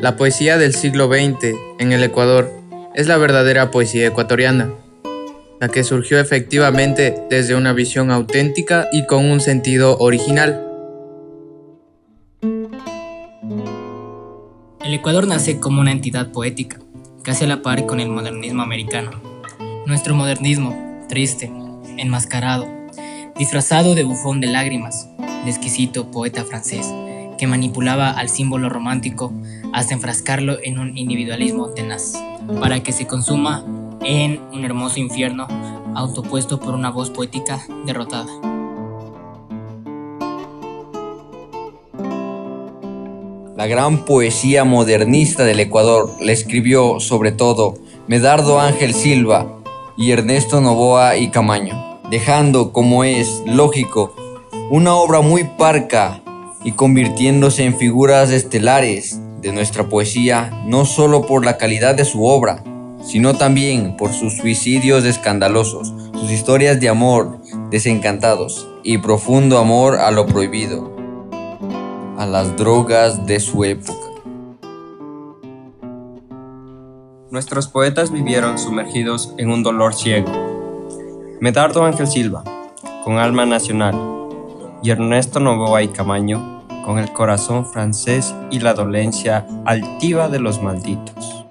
La poesía del siglo XX en el Ecuador es la verdadera poesía ecuatoriana, la que surgió efectivamente desde una visión auténtica y con un sentido original. El Ecuador nace como una entidad poética, casi a la par con el modernismo americano. Nuestro modernismo, triste, enmascarado, disfrazado de bufón de lágrimas, de exquisito poeta francés, que manipulaba al símbolo romántico hasta enfrascarlo en un individualismo tenaz, para que se consuma en un hermoso infierno autopuesto por una voz poética derrotada. La gran poesía modernista del Ecuador la escribió, sobre todo, Medardo Ángel Silva y Ernesto Noboa y Camaño, dejando, como es lógico, una obra muy parca y convirtiéndose en figuras estelares de nuestra poesía, no solo por la calidad de su obra, sino también por sus suicidios escandalosos, sus historias de amor desencantados y profundo amor a lo prohibido, a las drogas de su época. Nuestros poetas vivieron sumergidos en un dolor ciego. Medardo Ángel Silva, con alma nacional, y Ernesto Noboa y Camaño, con el corazón francés y la dolencia altiva de los malditos.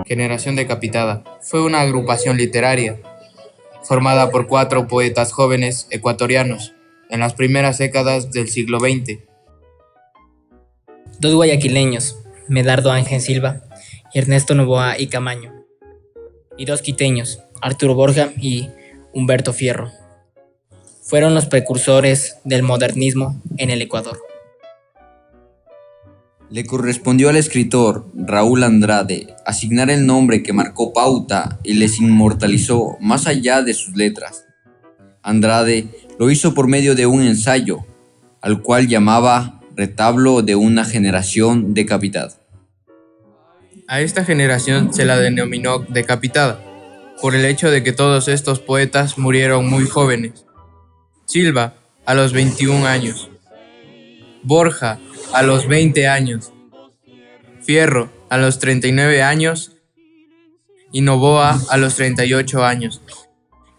Generación Decapitada fue una agrupación literaria formada por 4 poetas jóvenes ecuatorianos en las primeras décadas del siglo XX. 2 guayaquileños, Medardo Ángel Silva y Ernesto Noboa y Camaño, y 2 quiteños, Arturo Borja y Humberto Fierro, fueron los precursores del modernismo en el Ecuador. Le correspondió al escritor Raúl Andrade asignar el nombre que marcó pauta y les inmortalizó más allá de sus letras. Andrade lo hizo por medio de un ensayo, al cual llamaba Retablo de una generación decapitada. A esta generación se la denominó decapitada, por el hecho de que todos estos poetas murieron muy jóvenes. Silva, a los 21 años. Borja, a los 20 años. Fierro, a los 39 años. Y Noboa, a los 38 años.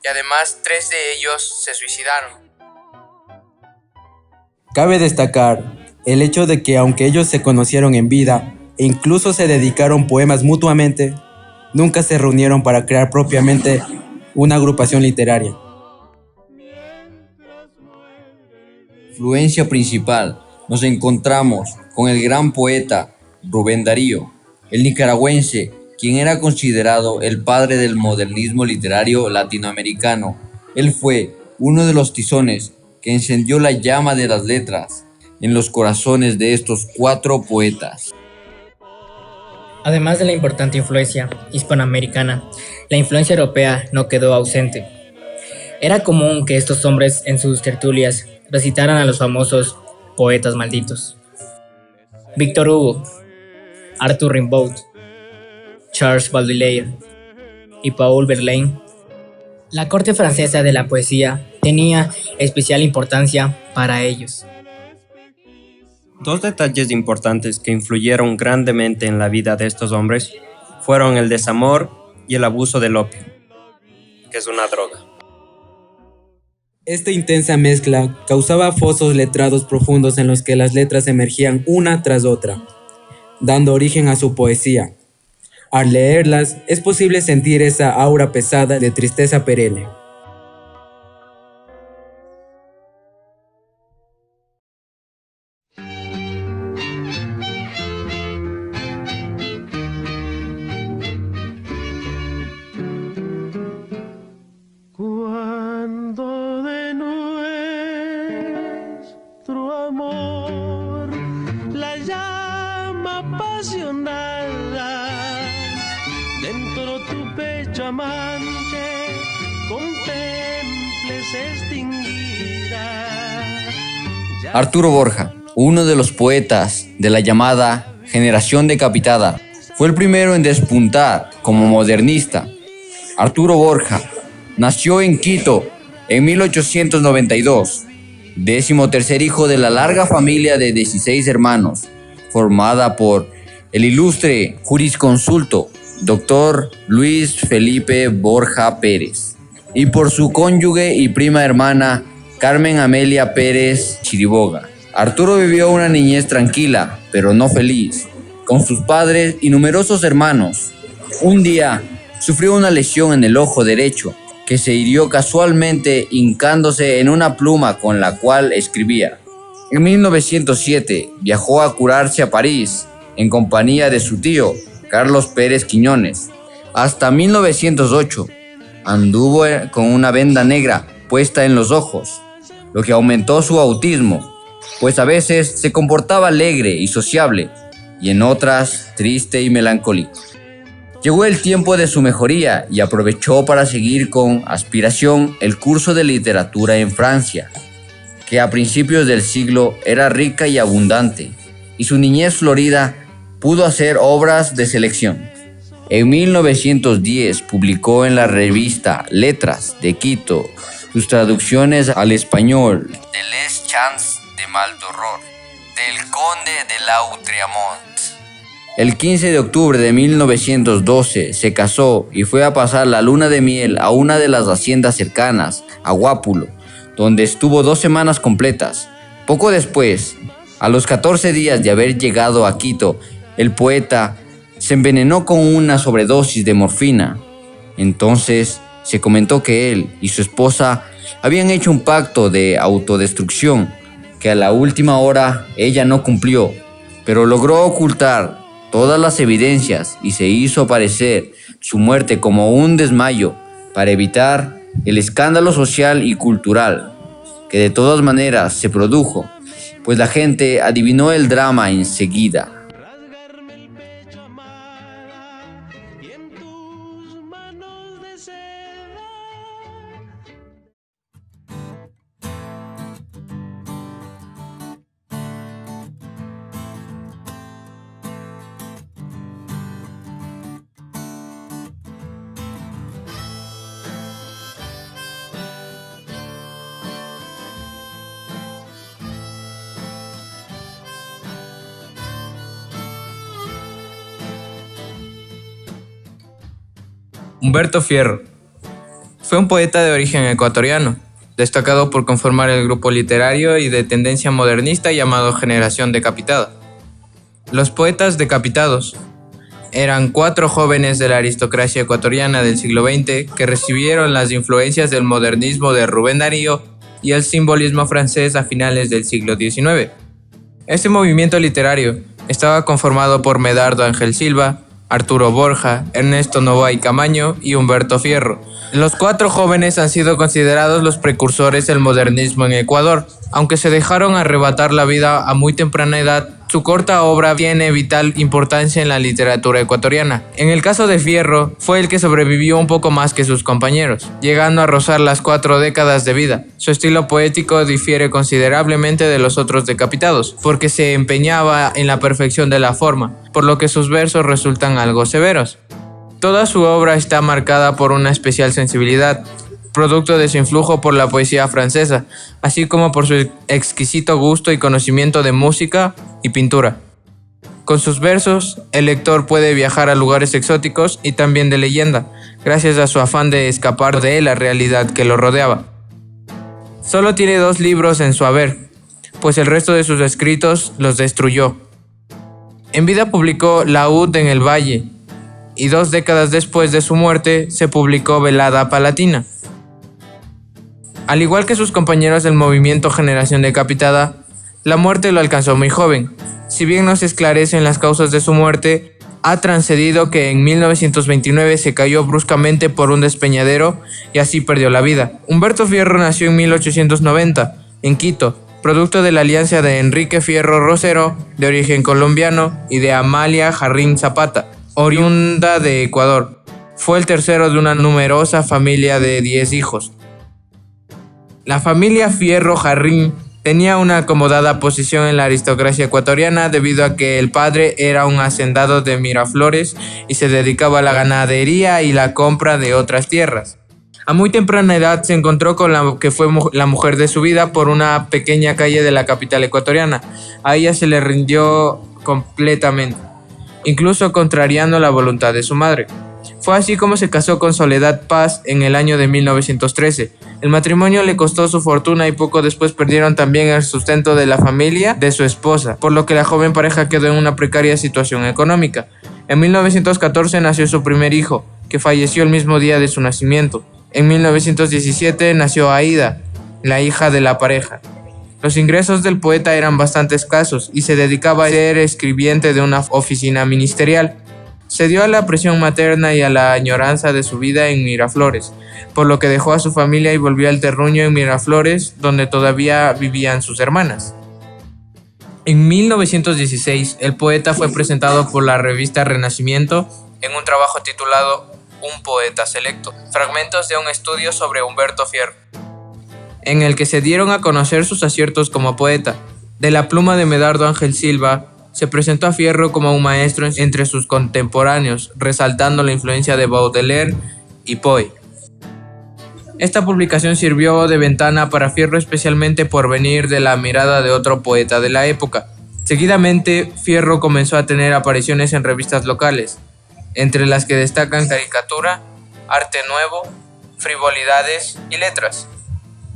Y además 3 de ellos se suicidaron. Cabe destacar el hecho de que aunque ellos se conocieron en vida e incluso se dedicaron poemas mutuamente, nunca se reunieron para crear propiamente una agrupación literaria. Influencia principal nos encontramos con el gran poeta Rubén Darío, el nicaragüense, quien era considerado el padre del modernismo literario latinoamericano. Él fue uno de los tizones que encendió la llama de las letras en los corazones de estos 4 poetas. Además de la importante influencia hispanoamericana, la influencia europea no quedó ausente. Era común que estos hombres en sus tertulias recitaran a los famosos poetas malditos. Victor Hugo, Arthur Rimbaud, Charles Baudelaire y Paul Verlaine. La corte francesa de la poesía tenía especial importancia para ellos. 2 detalles importantes que influyeron grandemente en la vida de estos hombres fueron el desamor y el abuso del opio, que es una droga. Esta intensa mezcla causaba fosos letrados profundos en los que las letras emergían una tras otra, dando origen a su poesía. Al leerlas, es posible sentir esa aura pesada de tristeza perenne. Cuando de nuestro amor la llama apasionada dentro tu pecho amante contemples extinguida. Arturo Borja, uno de los poetas de la llamada generación decapitada. Fue el primero en despuntar como modernista. Arturo Borja nació en Quito en 1892, 13º hijo de la larga familia de 16 hermanos, formada por el ilustre jurisconsulto Dr. Luis Felipe Borja Pérez y por su cónyuge y prima hermana Carmen Amelia Pérez Chiriboga. Arturo vivió una niñez tranquila, pero no feliz, con sus padres y numerosos hermanos. Un día sufrió una lesión en el ojo derecho, que se hirió casualmente hincándose en una pluma con la cual escribía. En 1907 viajó a curarse a París, en compañía de su tío, Carlos Pérez Quiñones. Hasta 1908 anduvo con una venda negra puesta en los ojos, lo que aumentó su autismo, pues a veces se comportaba alegre y sociable, y en otras triste y melancólico. Llegó el tiempo de su mejoría y aprovechó para seguir con aspiración el curso de literatura en Francia, que a principios del siglo era rica y abundante, y su niñez florida pudo hacer obras de selección. En 1910 publicó en la revista Letras de Quito sus traducciones al español de Les Chants de Maldoror, del Conde de Lautréamont. El 15 de octubre de 1912 se casó y fue a pasar la luna de miel a una de las haciendas cercanas, a Guápulo, donde estuvo 2 semanas completas. Poco después, a los 14 días de haber llegado a Quito, el poeta se envenenó con una sobredosis de morfina. Entonces se comentó que él y su esposa habían hecho un pacto de autodestrucción, que a la última hora ella no cumplió, pero logró ocultar todas las evidencias y se hizo parecer su muerte como un desmayo para evitar el escándalo social y cultural, que de todas maneras se produjo, pues la gente adivinó el drama enseguida. Rasgarme el pecho, amada, y en tus manos de seda. Humberto Fierro fue un poeta de origen ecuatoriano, destacado por conformar el grupo literario y de tendencia modernista llamado Generación Decapitada. Los poetas decapitados eran 4 jóvenes de la aristocracia ecuatoriana del siglo XX que recibieron las influencias del modernismo de Rubén Darío y el simbolismo francés a finales del siglo XIX. Este movimiento literario estaba conformado por Medardo Ángel Silva, Arturo Borja, Ernesto Noboa y Camaño y Humberto Fierro. Los 4 jóvenes han sido considerados los precursores del modernismo en Ecuador. Aunque se dejaron arrebatar la vida a muy temprana edad, su corta obra tiene vital importancia en la literatura ecuatoriana. En el caso de Fierro, fue el que sobrevivió un poco más que sus compañeros, llegando a rozar las 4 décadas de vida. Su estilo poético difiere considerablemente de los otros decapitados, porque se empeñaba en la perfección de la forma, por lo que sus versos resultan algo severos. Toda su obra está marcada por una especial sensibilidad, producto de su influjo por la poesía francesa, así como por su exquisito gusto y conocimiento de música y pintura. Con sus versos, el lector puede viajar a lugares exóticos y también de leyenda, gracias a su afán de escapar de la realidad que lo rodeaba. Solo tiene 2 libros en su haber, pues el resto de sus escritos los destruyó. En vida publicó Laúd en el Valle, y 2 décadas después de su muerte se publicó Velada Palatina. Al igual que sus compañeros del movimiento Generación Decapitada, la muerte lo alcanzó muy joven. Si bien no se esclarecen las causas de su muerte, ha trascendido que en 1929 se cayó bruscamente por un despeñadero y así perdió la vida. Humberto Fierro nació en 1890, en Quito, producto de la alianza de Enrique Fierro Rosero, de origen colombiano, y de Amalia Jarrín Zapata, oriunda de Ecuador. Fue el tercero de una numerosa familia de 10 hijos. La familia Fierro Jarrín Tenía una acomodada posición en la aristocracia ecuatoriana debido a que el padre era un hacendado de Miraflores y se dedicaba a la ganadería y la compra de otras tierras. A muy temprana edad se encontró con la que fue la mujer de su vida por una pequeña calle de la capital ecuatoriana. A ella se le rindió completamente, incluso contrariando la voluntad de su madre. Fue así como se casó con Soledad Paz en el año de 1913. El matrimonio le costó su fortuna y poco después perdieron también el sustento de la familia de su esposa, por lo que la joven pareja quedó en una precaria situación económica. En 1914 nació su primer hijo, que falleció el mismo día de su nacimiento. En 1917 nació Aida, la hija de la pareja. Los ingresos del poeta eran bastante escasos y se dedicaba a ser escribiente de una oficina ministerial. Cedió a la presión materna y a la añoranza de su vida en Miraflores, por lo que dejó a su familia y volvió al terruño en Miraflores, donde todavía vivían sus hermanas. En 1916, el poeta fue presentado por la revista Renacimiento en un trabajo titulado Un poeta selecto, fragmentos de un estudio sobre Humberto Fierro, en el que se dieron a conocer sus aciertos como poeta. De la pluma de Medardo Ángel Silva, se presentó a Fierro como un maestro entre sus contemporáneos, resaltando la influencia de Baudelaire y Poe. Esta publicación sirvió de ventana para Fierro, especialmente por venir de la mirada de otro poeta de la época. Seguidamente, Fierro comenzó a tener apariciones en revistas locales, entre las que destacan Caricatura, Arte Nuevo, Frivolidades y Letras,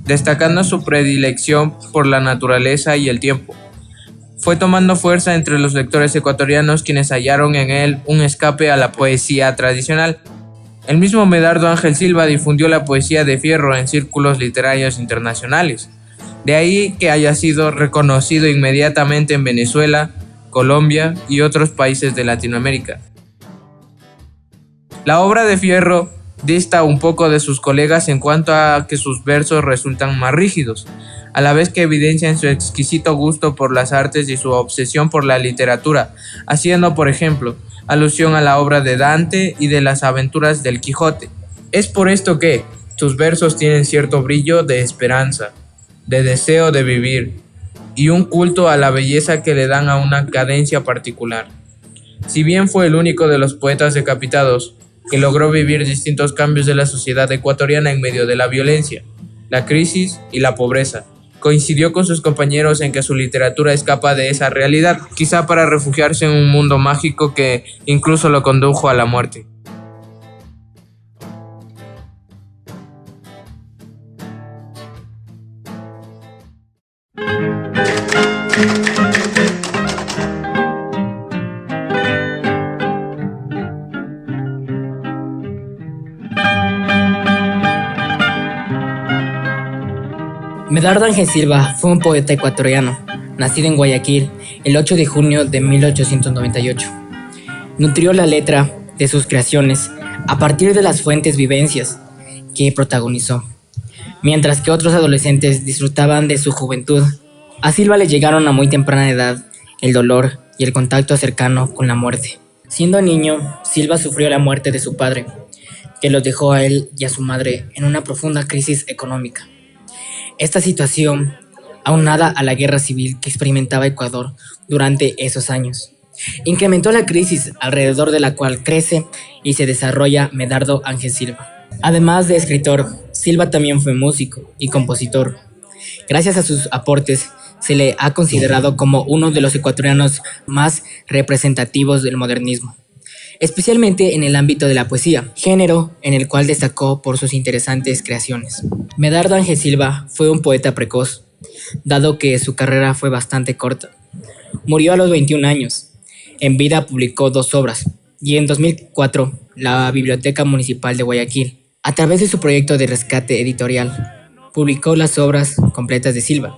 destacando su predilección por la naturaleza y el tiempo. Fue tomando fuerza entre los lectores ecuatorianos, quienes hallaron en él un escape a la poesía tradicional. El mismo Medardo Ángel Silva difundió la poesía de Fierro en círculos literarios internacionales. De ahí que haya sido reconocido inmediatamente en Venezuela, Colombia y otros países de Latinoamérica. La obra de Fierro dista un poco de sus colegas en cuanto a que sus versos resultan más rígidos, a la vez que evidencian su exquisito gusto por las artes y su obsesión por la literatura, haciendo, por ejemplo, alusión a la obra de Dante y de las aventuras del Quijote. Es por esto que sus versos tienen cierto brillo de esperanza, de deseo de vivir, y un culto a la belleza que le dan a una cadencia particular. Si bien fue el único de los poetas decapitados que logró vivir distintos cambios de la sociedad ecuatoriana en medio de la violencia, la crisis y la pobreza, coincidió con sus compañeros en que su literatura escapa de esa realidad, quizá para refugiarse en un mundo mágico que incluso lo condujo a la muerte. Medardo Ángel Silva fue un poeta ecuatoriano, nacido en Guayaquil el 8 de junio de 1898. Nutrió la letra de sus creaciones a partir de las fuentes vivencias que protagonizó. Mientras que otros adolescentes disfrutaban de su juventud, a Silva le llegaron a muy temprana edad el dolor y el contacto cercano con la muerte. Siendo niño, Silva sufrió la muerte de su padre, que los dejó a él y a su madre en una profunda crisis económica. Esta situación, aunada a la guerra civil que experimentaba Ecuador durante esos años, incrementó la crisis alrededor de la cual crece y se desarrolla Medardo Ángel Silva. Además de escritor, Silva también fue músico y compositor. Gracias a sus aportes, se le ha considerado como uno de los ecuatorianos más representativos del modernismo, especialmente en el ámbito de la poesía, género en el cual destacó por sus interesantes creaciones. Medardo Ángel Silva fue un poeta precoz, dado que su carrera fue bastante corta. Murió a los 21 años. En vida publicó 2 obras, y en 2004 la Biblioteca Municipal de Guayaquil, a través de su proyecto de rescate editorial, publicó las obras completas de Silva.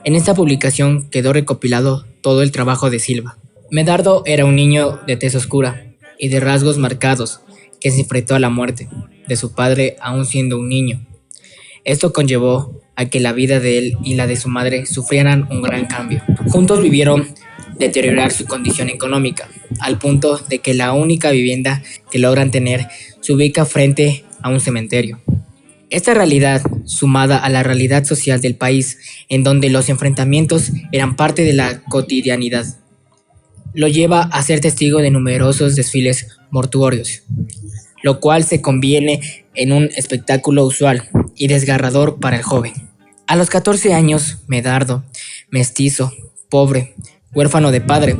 En esta publicación quedó recopilado todo el trabajo de Silva. Medardo era un niño de tez oscura y de rasgos marcados que se enfrentó a la muerte de su padre aún siendo un niño. Esto conllevó a que la vida de él y la de su madre sufrieran un gran cambio. Juntos vivieron deteriorar su condición económica, al punto de que la única vivienda que logran tener se ubica frente a un cementerio. Esta realidad, sumada a la realidad social del país, en donde los enfrentamientos eran parte de la cotidianidad, lo lleva a ser testigo de numerosos desfiles mortuorios, lo cual se conviene en un espectáculo usual y desgarrador para el joven. A los 14 años, Medardo, mestizo, pobre, huérfano de padre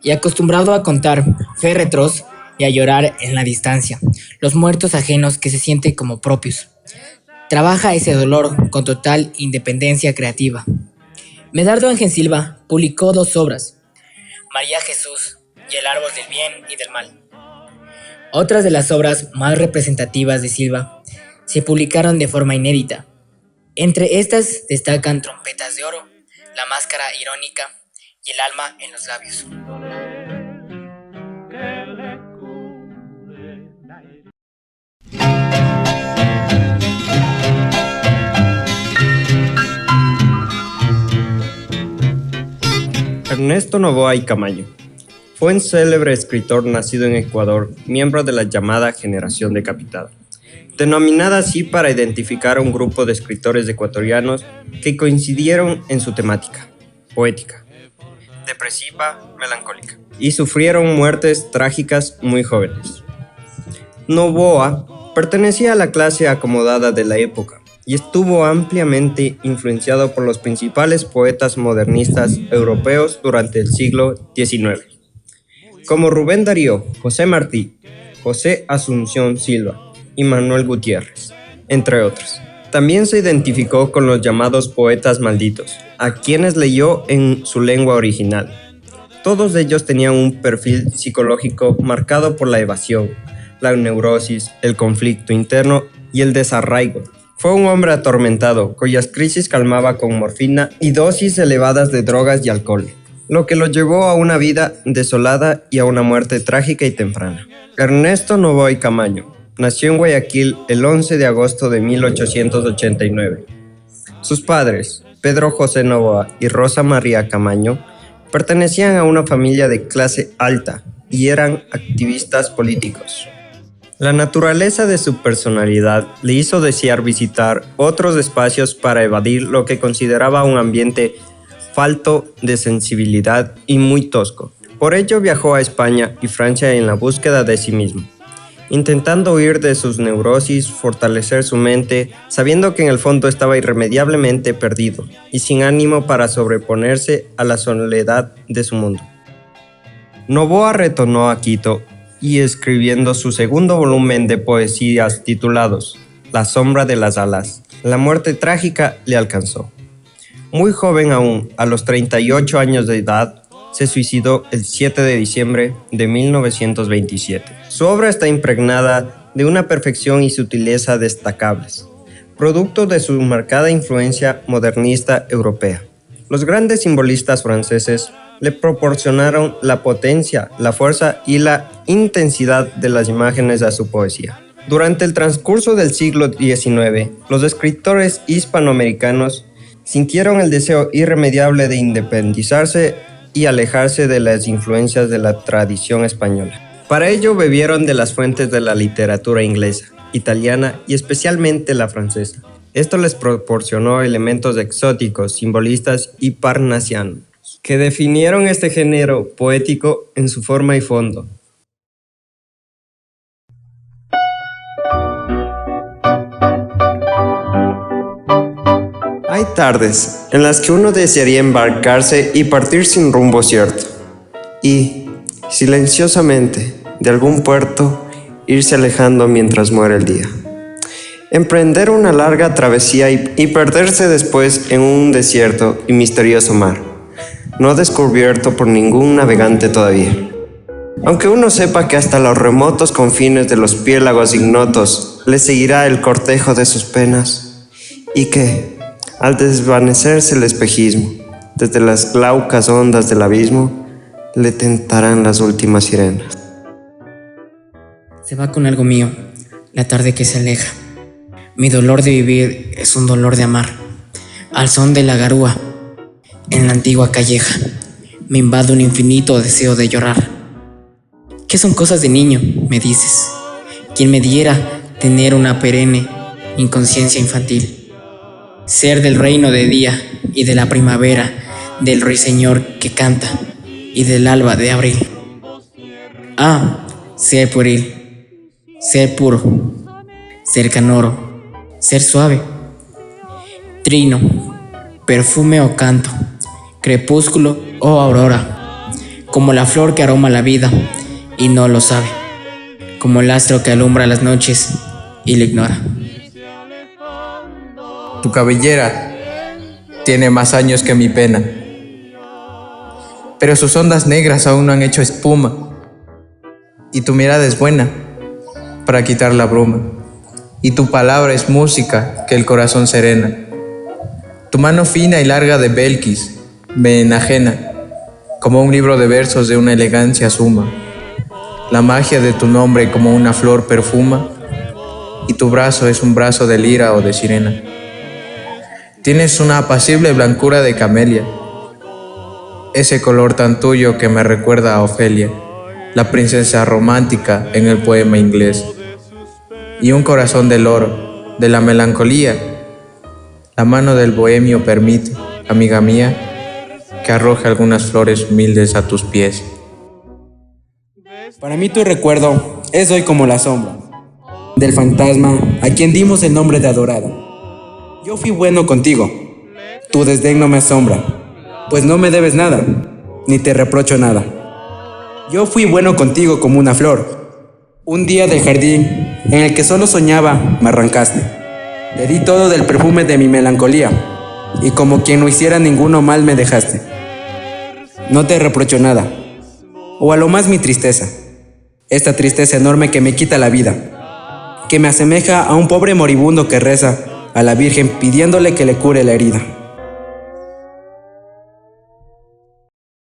y acostumbrado a contar féretros y a llorar en la distancia, los muertos ajenos que se sienten como propios. Trabaja ese dolor con total independencia creativa. Medardo Ángel Silva publicó 2 obras, María Jesús y El árbol del bien y del mal. Otras de las obras más representativas de Silva se publicaron de forma inédita. Entre estas destacan Trompetas de oro, La máscara irónica y El alma en los labios. Ernesto Noboa y Camaño fue un célebre escritor nacido en Ecuador, miembro de la llamada Generación Decapitada, denominada así para identificar a un grupo de escritores ecuatorianos que coincidieron en su temática, poética, depresiva, melancólica, y sufrieron muertes trágicas muy jóvenes. Noboa pertenecía a la clase acomodada de la época y estuvo ampliamente influenciado por los principales poetas modernistas europeos durante el siglo XIX, como Rubén Darío, José Martí, José Asunción Silva y Manuel Gutiérrez, entre otros. También se identificó con los llamados poetas malditos, a quienes leyó en su lengua original. Todos ellos tenían un perfil psicológico marcado por la evasión, la neurosis, el conflicto interno y el desarraigo. Fue un hombre atormentado, cuyas crisis calmaba con morfina y dosis elevadas de drogas y alcohol, lo que lo llevó a una vida desolada y a una muerte trágica y temprana. Ernesto Noboa y Camaño nació en Guayaquil el 11 de agosto de 1889. Sus padres, Pedro José Noboa y Rosa María Camaño, pertenecían a una familia de clase alta y eran activistas políticos. La naturaleza de su personalidad le hizo desear visitar otros espacios para evadir lo que consideraba un ambiente falto de sensibilidad y muy tosco. Por ello viajó a España y Francia en la búsqueda de sí mismo, intentando huir de sus neurosis, fortalecer su mente, sabiendo que en el fondo estaba irremediablemente perdido y sin ánimo para sobreponerse a la soledad de su mundo. Noboa retornó a Quito y escribiendo su segundo volumen de poesías titulados La sombra de las alas, la muerte trágica le alcanzó. Muy joven aún, a los 38 años de edad, se suicidó el 7 de diciembre de 1927. Su obra está impregnada de una perfección y sutileza destacables, producto de su marcada influencia modernista europea. Los grandes simbolistas franceses le proporcionaron la potencia, la fuerza y la intensidad de las imágenes a su poesía. Durante el transcurso del siglo XIX, los escritores hispanoamericanos sintieron el deseo irremediable de independizarse y alejarse de las influencias de la tradición española. Para ello bebieron de las fuentes de la literatura inglesa, italiana y especialmente la francesa. Esto les proporcionó elementos exóticos, simbolistas y parnasianos, que definieron este género poético en su forma y fondo. Hay tardes en las que uno desearía embarcarse y partir sin rumbo cierto, y, silenciosamente, de algún puerto, irse alejando mientras muere el día. Emprender una larga travesía y perderse después en un desierto y misterioso mar, no descubierto por ningún navegante todavía. Aunque uno sepa que hasta los remotos confines de los piélagos ignotos le seguirá el cortejo de sus penas, y que, al desvanecerse el espejismo, desde las glaucas ondas del abismo, le tentarán las últimas sirenas. Se va con algo mío, la tarde que se aleja. Mi dolor de vivir es un dolor de amar. Al son de la garúa, en la antigua calleja, me invade un infinito deseo de llorar. ¿Qué son cosas de niño?, me dices. Quien me diera tener una perenne inconsciencia infantil. Ser del reino de día y de la primavera, del ruiseñor que canta y del alba de abril. Ser pueril, ser puro, ser canoro, ser suave. Trino, perfume o canto, crepúsculo o aurora, como la flor que aroma la vida y no lo sabe, como el astro que alumbra las noches y lo ignora. Tu cabellera tiene más años que mi pena, pero sus ondas negras aún no han hecho espuma, y tu mirada es buena para quitar la bruma, y tu palabra es música que el corazón serena. Tu mano fina y larga de Belkis me enajena, como un libro de versos de una elegancia suma. La magia de tu nombre como una flor perfuma, y tu brazo es un brazo de lira o de sirena. Tienes una apacible blancura de camelia, ese color tan tuyo que me recuerda a Ofelia, la princesa romántica en el poema inglés. Y un corazón del oro, de la melancolía, la mano del bohemio permite, amiga mía, que arroje algunas flores humildes a tus pies. Para mí tu recuerdo es hoy como la sombra del fantasma a quien dimos el nombre de adorada. Yo fui bueno contigo, tu desdén no me asombra, pues no me debes nada, ni te reprocho nada. Yo fui bueno contigo como una flor. Un día del jardín en el que solo soñaba, me arrancaste. Le di todo del perfume de mi melancolía, y como quien no hiciera ninguno mal me dejaste. No te reprocho nada, o a lo más mi tristeza, esta tristeza enorme que me quita la vida, que me asemeja a un pobre moribundo que reza a la Virgen pidiéndole que le cure la herida.